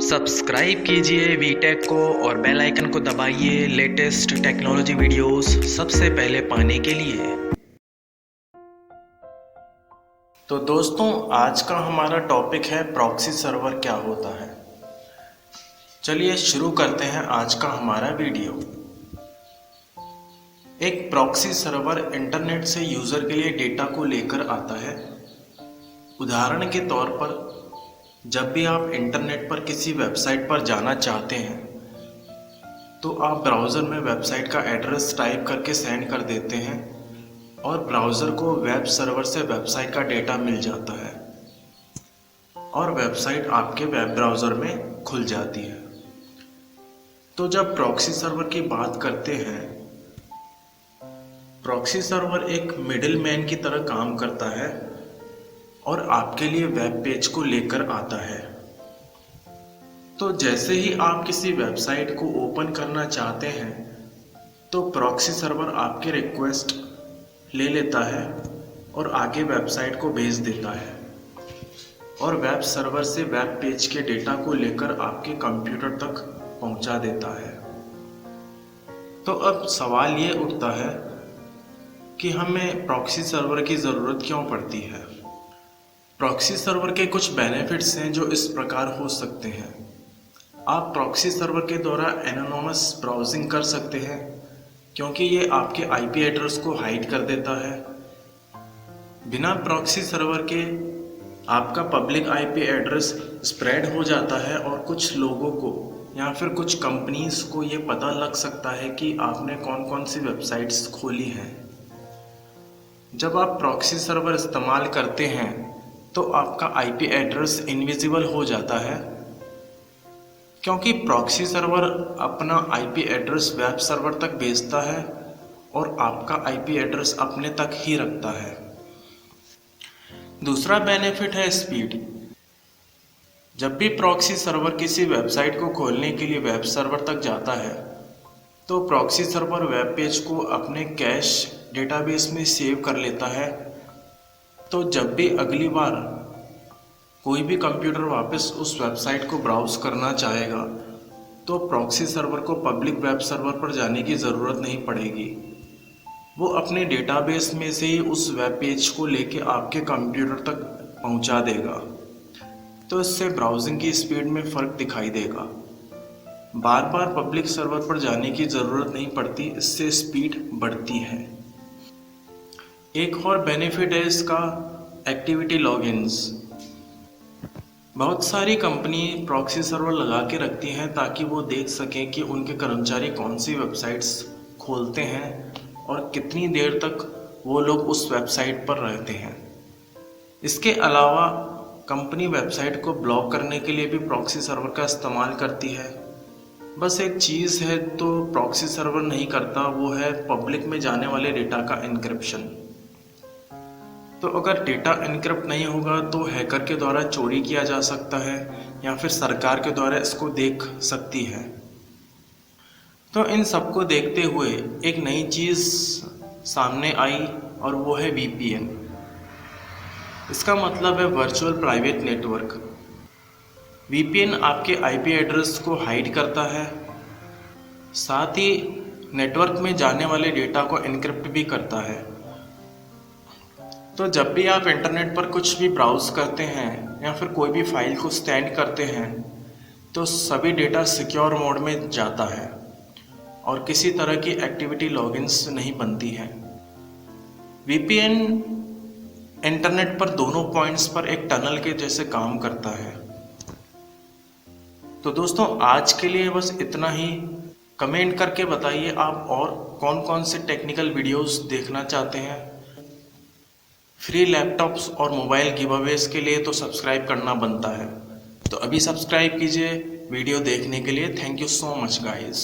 Subscribe कीजिए Vtech को और बेल आइकन को दबाइए लेटेस्ट टेक्नोलॉजी वीडियोस सबसे पहले पाने के लिए। तो दोस्तों, आज का हमारा टॉपिक है प्रॉक्सी सर्वर क्या होता है। चलिए शुरू करते हैं आज का हमारा वीडियो। एक प्रॉक्सी सर्वर इंटरनेट से यूज़र के लिए डेटा को लेकर आता है। उदाहरण के तौर पर जब भी आप इंटरनेट पर किसी वेबसाइट पर जाना चाहते हैं तो आप ब्राउज़र में वेबसाइट का एड्रेस टाइप करके सेंड कर देते हैं और ब्राउज़र को वेब सर्वर से वेबसाइट का डेटा मिल जाता है और वेबसाइट आपके वेब ब्राउज़र में खुल जाती है। तो जब प्रॉक्सी सर्वर की बात करते हैं, प्रॉक्सी सर्वर एक मिडिल मैन की तरह काम करता है और आपके लिए वेब पेज को लेकर आता है। तो जैसे ही आप किसी वेबसाइट को ओपन करना चाहते हैं तो प्रॉक्सी सर्वर आपके रिक्वेस्ट ले लेता है और आगे वेबसाइट को भेज देता है और वेब सर्वर से वेब पेज के डेटा को लेकर आपके कंप्यूटर तक पहुंचा देता है। तो अब सवाल ये उठता है कि हमें प्रॉक्सी सर्वर की ज़रूरत क्यों पड़ती है। प्रॉक्सी सर्वर के कुछ बेनिफिट्स हैं जो इस प्रकार हो सकते हैं। आप प्रॉक्सी सर्वर के द्वारा एनोनिमस ब्राउजिंग कर सकते हैं क्योंकि ये आपके आईपी एड्रेस को हाइड कर देता है। बिना प्रॉक्सी सर्वर के आपका पब्लिक आईपी एड्रेस स्प्रेड हो जाता है और कुछ लोगों को या फिर कुछ कंपनीज को ये पता लग सकता है कि आपने कौन कौन सी वेबसाइट्स खोली हैं। जब आप प्रॉक्सी सर्वर इस्तेमाल करते हैं तो आपका आईपी एड्रेस इनविजिबल हो जाता है क्योंकि प्रॉक्सी सर्वर अपना आईपी एड्रेस वेब सर्वर तक भेजता है और आपका आईपी एड्रेस अपने तक ही रखता है। दूसरा बेनिफिट है स्पीड। जब भी प्रॉक्सी सर्वर किसी वेबसाइट को खोलने के लिए वेब सर्वर तक जाता है तो प्रॉक्सी सर्वर वेब पेज को अपने कैश डेटाबेस में सेव कर लेता है। तो जब भी अगली बार कोई भी कंप्यूटर वापस उस वेबसाइट को ब्राउज़ करना चाहेगा तो प्रॉक्सी सर्वर को पब्लिक वेब सर्वर पर जाने की ज़रूरत नहीं पड़ेगी। वो अपने डेटाबेस में से ही उस वेब पेज को लेके आपके कंप्यूटर तक पहुंचा देगा। तो इससे ब्राउजिंग की स्पीड में फ़र्क दिखाई देगा। बार बार पब्लिक सर्वर पर जाने की ज़रूरत नहीं पड़ती, इससे स्पीड बढ़ती है। एक और बेनिफिट है इसका एक्टिविटी लॉगिन्स। बहुत सारी कंपनी प्रॉक्सी सर्वर लगा के रखती हैं ताकि वो देख सकें कि उनके कर्मचारी कौन सी वेबसाइट्स खोलते हैं और कितनी देर तक वो लोग उस वेबसाइट पर रहते हैं। इसके अलावा कंपनी वेबसाइट को ब्लॉक करने के लिए भी प्रॉक्सी सर्वर का इस्तेमाल करती है। बस एक चीज़ है तो प्रॉक्सी सर्वर नहीं करता, वो है पब्लिक में जाने वाले डेटा का एन्क्रिप्शन। तो अगर डेटा एन्क्रिप्ट नहीं होगा तो हैकर के द्वारा चोरी किया जा सकता है या फिर सरकार के द्वारा इसको देख सकती है। तो इन सबको देखते हुए एक नई चीज़ सामने आई और वो है VPN। इसका मतलब है वर्चुअल प्राइवेट नेटवर्क। VPN आपके आईपी एड्रेस को हाइड करता है, साथ ही नेटवर्क में जाने वाले डेटा को एन्क्रिप्ट भी करता है। तो जब भी आप इंटरनेट पर कुछ भी ब्राउज़ करते हैं या फिर कोई भी फाइल को स्कैन करते हैं तो सभी डेटा सिक्योर मोड में जाता है और किसी तरह की एक्टिविटी लॉगिन्स नहीं बनती है। VPN इंटरनेट पर दोनों पॉइंट्स पर एक टनल के जैसे काम करता है। तो दोस्तों, आज के लिए बस इतना ही। कमेंट करके बताइए आप और कौन कौन से टेक्निकल वीडियोस देखना चाहते हैं। फ्री लैपटॉप्स और मोबाइल गिवअवेज के लिए तो सब्सक्राइब करना बनता है। तो अभी सब्सक्राइब कीजिए वीडियो देखने के लिए। Thank you so much guys.